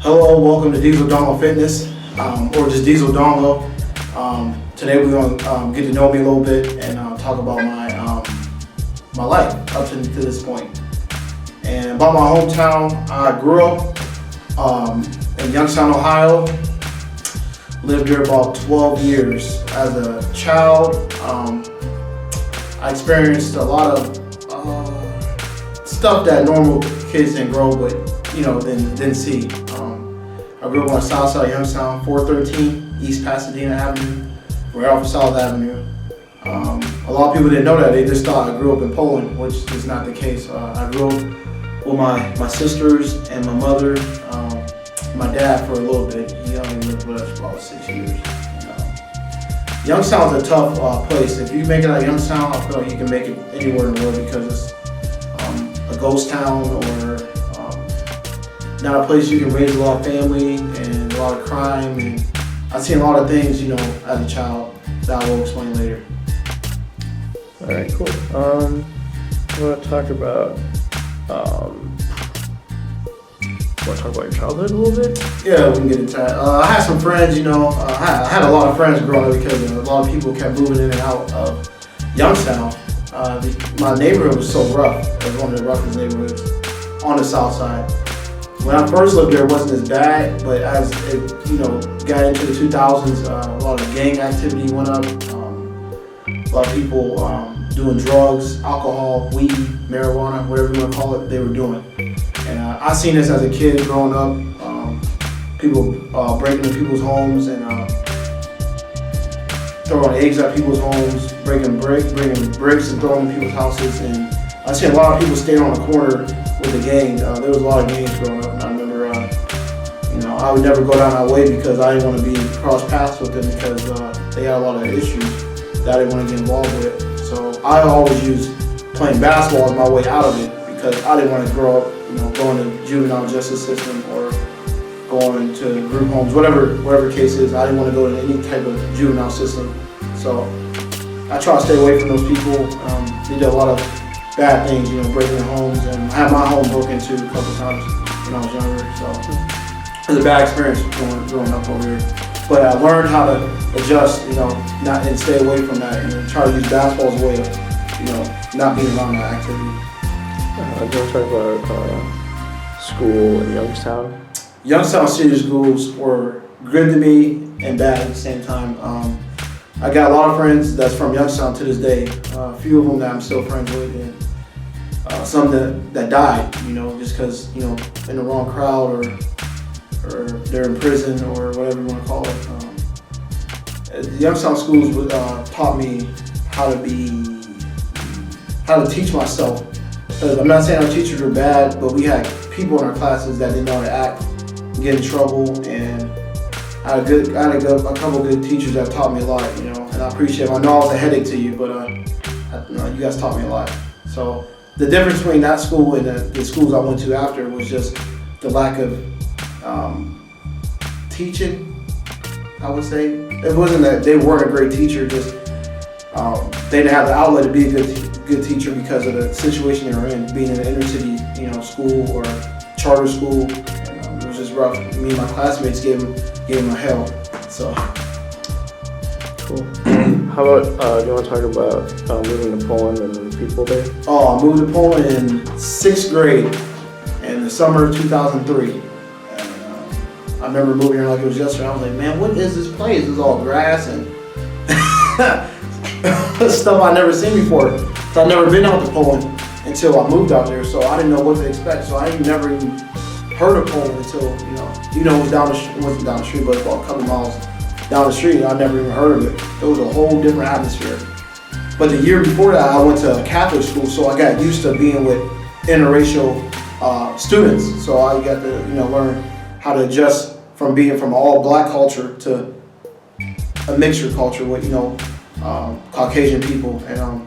Hello, welcome to Diesel Donlo Fitness, or just Diesel Donlo. Today we're going to get to know me a little bit and talk about my life up to this point. And about my hometown, I grew up in Youngstown, Ohio. Lived here about 12 years. As a child, I experienced a lot of stuff that normal kids didn't grow, but didn't see. I grew up on the south side of Youngstown, 413 East Pasadena Avenue, right off of South Avenue. A lot of people didn't know that. They just thought I grew up in Poland, which is not the case. I grew up with my sisters and my mother, my dad for a little bit. He only lived with us for about 6 years. Youngstown's a tough place. If you make it out of Youngstown, I feel like you can make it anywhere in the world because it's a ghost town or not a place you can raise a lot of family and a lot of crime. And I've seen a lot of things, as a child that I will explain later. All right, cool. I want to talk about your childhood a little bit? Yeah, we can get into that. I had some friends, I had a lot of friends growing up because a lot of people kept moving in and out of Youngstown. My neighborhood was so rough. It was one of the roughest neighborhoods on the south side. When I first lived there, it wasn't as bad, but as it, got into the 2000s, a lot of gang activity went up. A lot of people doing drugs, alcohol, weed, marijuana, whatever you want to call it, they were doing. And I seen this as a kid growing up. People breaking into people's homes and throwing eggs at people's homes, bringing bricks and throwing in people's houses. And I seen a lot of people staying on the corner with the gang. There was a lot of gangs growing up, and I remember, I would never go down that way because I didn't want to be cross paths with them because they had a lot of issues that I didn't want to get involved with. So I always used playing basketball as my way out of it because I didn't want to grow up, going to juvenile justice system or going to group homes, whatever case is. I didn't want to go to any type of juvenile system. So I try to stay away from those people. They did a lot of bad things, breaking in homes, and I had my home broken into a couple times when I was younger. So it was a bad experience growing up over here. But I learned how to adjust, not and stay away from that, and try to use basketball as a way of, not being around that activity. Do you want to talk about school in Youngstown? Youngstown City schools were good to me and bad at the same time. I got a lot of friends that's from Youngstown to this day. A few of them that I'm still friends with, and some that died, just because, in the wrong crowd or they're in prison or whatever you want to call it. The Youngstown schools taught me how to teach myself. Because I'm not saying our teachers were bad, but we had people in our classes that didn't know how to act, get in trouble, and I had a couple good teachers that taught me a lot, and I appreciate them. I know I was a headache to you, but you guys taught me a lot. So the difference between that school and the schools I went to after was just the lack of teaching, I would say. It wasn't that they weren't a great teacher, just they didn't have the outlet to be a good teacher because of the situation they were in, being in an inner city, school or charter school. And, it was just rough. Me and my classmates gave them a hell. So. Cool. How about, do you want to talk about moving to Poland and the people there? Oh, I moved to Poland in 6th grade in the summer of 2003. I remember moving here like it was yesterday. I was like, man, what is this place? It's all grass and stuff I'd never seen before. So I'd never been out to Poland until I moved out there. So I didn't know what to expect. So I never even heard of Poland until, it was it wasn't down the street, but about a couple miles down the street. I never even heard of it. It was a whole different atmosphere. But the year before that, I went to a Catholic school, so I got used to being with interracial students. So I got to, learn how to adjust from being from all black culture to a mixture culture with, Caucasian people. And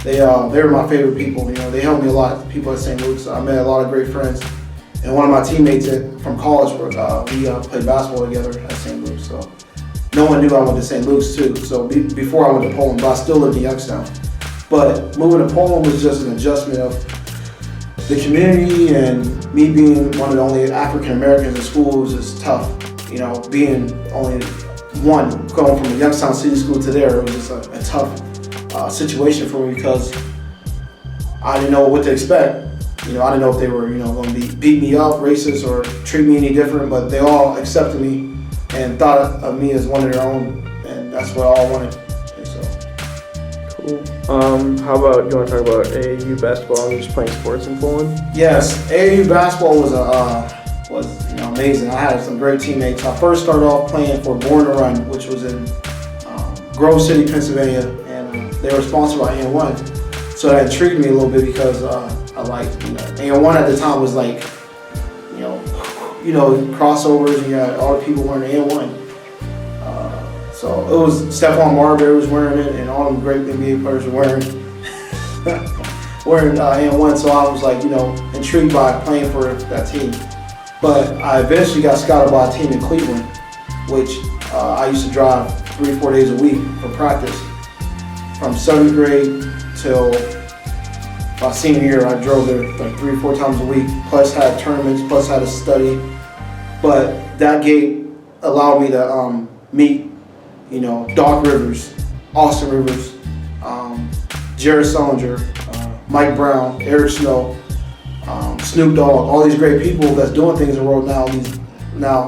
they were my favorite people. They helped me a lot. People at St. Luke's. I met a lot of great friends. And one of my teammates from college, we played basketball together at St. Luke's. So no one knew I went to St. Luke's too. So before I went to Poland, but I still lived in Youngstown. But moving to Poland was just an adjustment of the community and me being one of the only African Americans in schools is tough. You know, being only one, going from a Youngstown City School to there, it was just a tough situation for me because I didn't know what to expect. You know, I didn't know if they were, going to beat me up, racist, or treat me any different, but they all accepted me and thought of me as one of their own, and that's what I all wanted. And so. Cool. How about, you want to talk about AAU basketball and just playing sports in Poland? Yes, AAU basketball was amazing. I had some great teammates. I first started off playing for Born to Run, which was in Grove City, Pennsylvania, and they were sponsored by AN1. So that intrigued me a little bit because I liked, AN1 at the time was like, crossovers, and you had all the people wearing AN1. So it was Stephon Marbury was wearing it, and all the great NBA players were wearing AN1. So I was like, intrigued by playing for that team. But I eventually got scouted by a team in Cleveland, which I used to drive 3-4 days a week for practice. From 7th grade till my senior year, I drove there like 3 or 4 times a week, plus had tournaments, plus had to study. But that gate allowed me to meet, Doc Rivers, Austin Rivers, Jared Sullinger, Mike Brown, Eric Snow, Snoop Dogg, all these great people that's doing things in the world now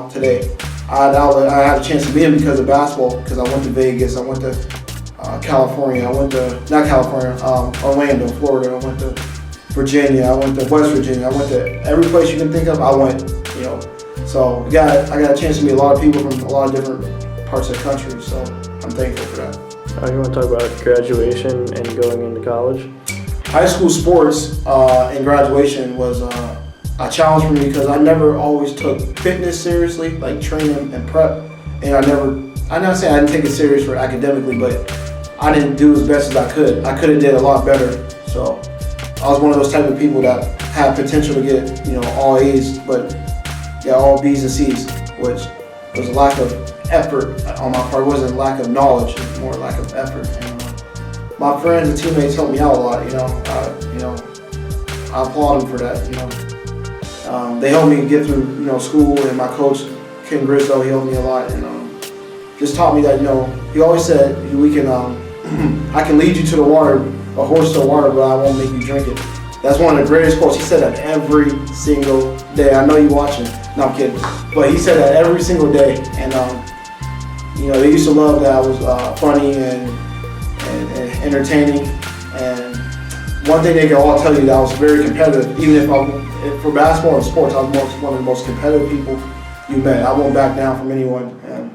today. I had a chance to meet them because of basketball, because I went to Vegas, I went to California, Orlando, Florida, I went to Virginia, I went to West Virginia, I went to every place you can think of, I went, So I got a chance to meet a lot of people from a lot of different parts of the country, so I'm thankful for that. You want to talk about graduation and going into college? High school sports and graduation was a challenge for me because I never always took fitness seriously, like training and prep, and I'm not saying I didn't take it serious for academically, but I didn't do as best as I could. I could have did a lot better. So I was one of those type of people that had potential to get, all A's, but got all B's and C's, which was a lack of effort on my part. It wasn't a lack of knowledge, it was more a lack of effort. And, my friends and teammates helped me out a lot. I applaud them for that. They helped me get through, school, and my coach Ken Grizzo, he helped me a lot, and just taught me that, he always said we can. I can lead you to the water, a horse to the water, but I won't make you drink it. That's one of the greatest quotes. He said that every single day. I know you're watching. No, I'm kidding. But he said that every single day. And, they used to love that I was funny and entertaining. And one thing they can all tell you that I was very competitive. Even if for basketball and sports, I was one of the most competitive people you met. I won't back down from anyone. And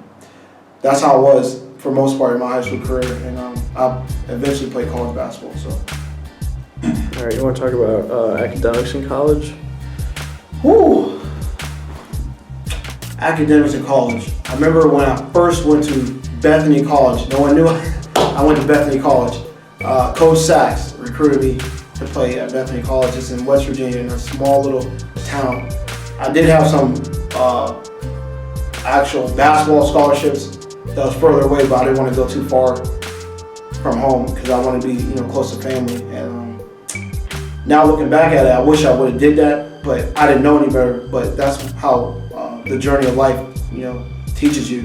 that's how it was for most part in my high school career, and I eventually played college basketball. So, all right, you want to talk about academics in college? Whew. Academics in college. I remember when I first went to Bethany College. No one knew I went to Bethany College. Coach Sachs recruited me to play at Bethany College. It's in West Virginia, in a small little town. I did have some actual basketball scholarships that was further away, but I didn't want to go too far from home because I wanted to be, teach to family. And now looking back at it, I wish I would have did that, but I didn't know any better. But that's how the journey of life, teaches you.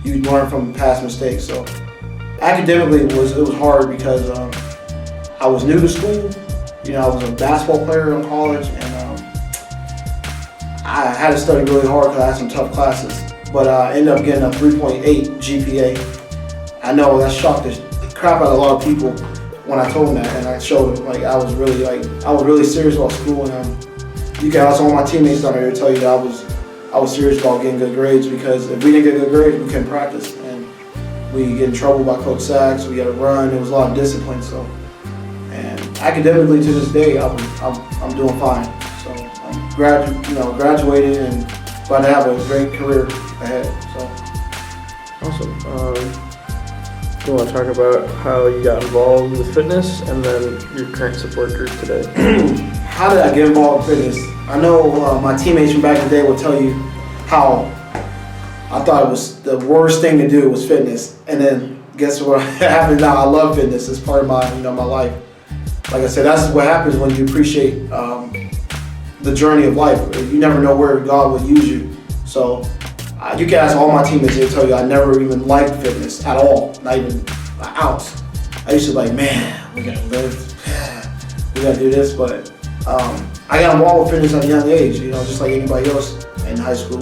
You learn from past mistakes. So academically, it was hard because I was new to school. I was a basketball player in college, and I had to study really hard because I had some tough classes. But I ended up getting a 3.8 GPA. I know that shocked the crap out of a lot of people when I told them that, and I showed them I was really serious about school. And you can ask all my teammates down there to tell you that I was serious about getting good grades, because if we didn't get good grades, we couldn't practice, and we get in trouble by Coach Sachs. We got to run. It was a lot of discipline. So, and academically to this day, I'm doing fine. So I'm graduated and about to have a great career ahead. So awesome. You want to talk about how you got involved with fitness and then your current support group today? How did I get involved in fitness? I know my teammates from back in the day will tell you how I thought it was the worst thing to do was fitness, and then guess what happened now? I love fitness. It's part of my my life. like I said, that's what happens when you appreciate the journey of life. You never know where God will use you. So you can ask all my teammates, they'll tell you I never even liked fitness at all, not even an ounce. I used to be like, man, we gotta live, we gotta do this, but I got involved with fitness at a young age, just like anybody else in high school.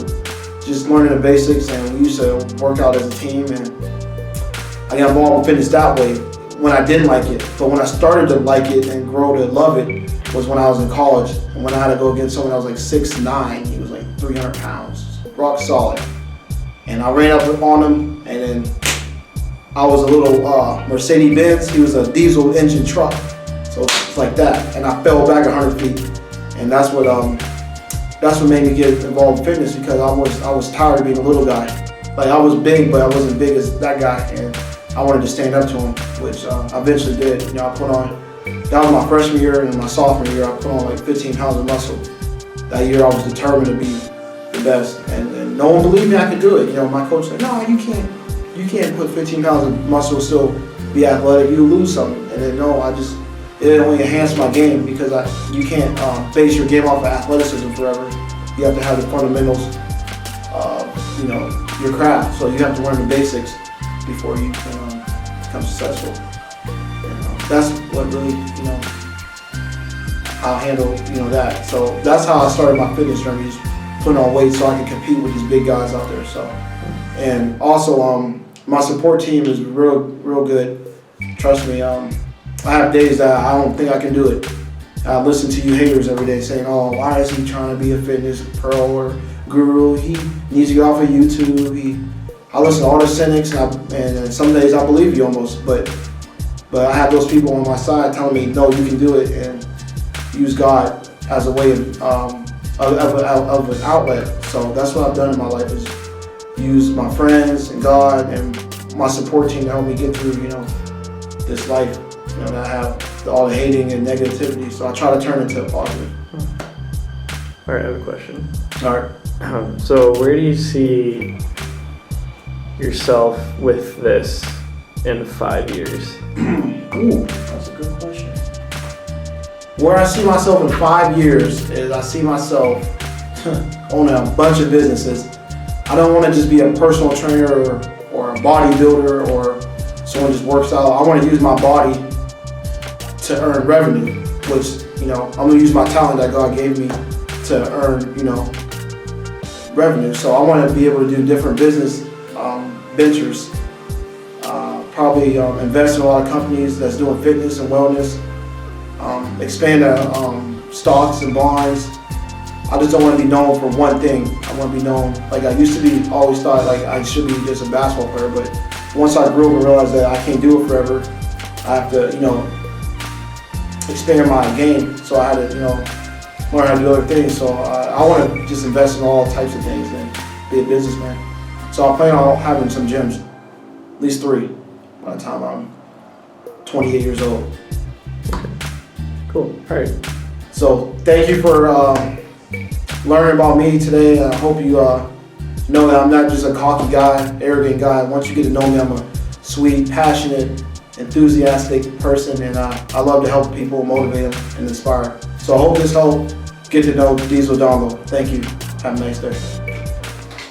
Just learning the basics, and we used to work out as a team, and I got involved with fitness that way when I didn't like it. But when I started to like it and grow to love it was when I was in college, and when I had to go against someone that was like 6'9", he was like 300 pounds, rock solid. And I ran up on him, and then I was a little Mercedes-Benz, he was a diesel engine truck. So it's like that, and I fell back 100 feet. And that's what made me get involved in fitness, because I was tired of being a little guy. Like, I was big, but I wasn't big as that guy, and I wanted to stand up to him, which I eventually did. I put on, that was my freshman year, and my sophomore year, I put on like 15 pounds of muscle. That year I was determined to be the best, and no one believed me I could do it. My coach said, no, you can't put 15 pounds of muscle and still be athletic, you lose something. And then no, it only enhanced my game, because you can't base your game off of athleticism forever. You have to have the fundamentals of your craft. So you have to learn the basics before you can become successful. And, that's what really I'll handle that. So that's how I started my fitness journey, is putting on weight so I can compete with these big guys out there. So, and also my support team is real good. Trust me. I have days that I don't think I can do it. I listen to you haters every day saying, oh, why is he trying to be a fitness pro or guru? He needs to get off of YouTube. I listen to all the cynics, and some days I believe you almost, but I have those people on my side telling me, no, you can do it, and use God as a way of an outlet. So that's what I've done in my life, is use my friends and God and my support team to help me get through, this life. That I have all the hating and negativity, so I try to turn it into a positive. All right, I have a question. All right. So where do you see yourself with this in 5 years? Ooh, that's a good question. Where I see myself in 5 years is I see myself owning a bunch of businesses. I don't want to just be a personal trainer or a bodybuilder or someone just works out. I want to use my body to earn revenue, which, I'm going to use my talent that God gave me to earn, revenue. So I want to be able to do different business ventures, probably invest in a lot of companies that's doing fitness and wellness, expand stocks and bonds. I just don't want to be known for one thing. I want to be known, like I used to be, always thought like I should be just a basketball player, but once I grew up and realized that I can't do it forever, I have to, expand my game. So I had to, learn how to do other things. So I want to just invest in all types of things and be a businessman. So I plan on having some gyms, at least 3, by the time I'm 28 years old. Cool. All right. So thank you for learning about me today. I hope you know that I'm not just a cocky guy, arrogant guy. Once you get to know me, I'm a sweet, passionate, enthusiastic person, and I love to help people, motivate them, and inspire. So I hope this helped get to know Diesel Dongo. Thank you. Have a nice day.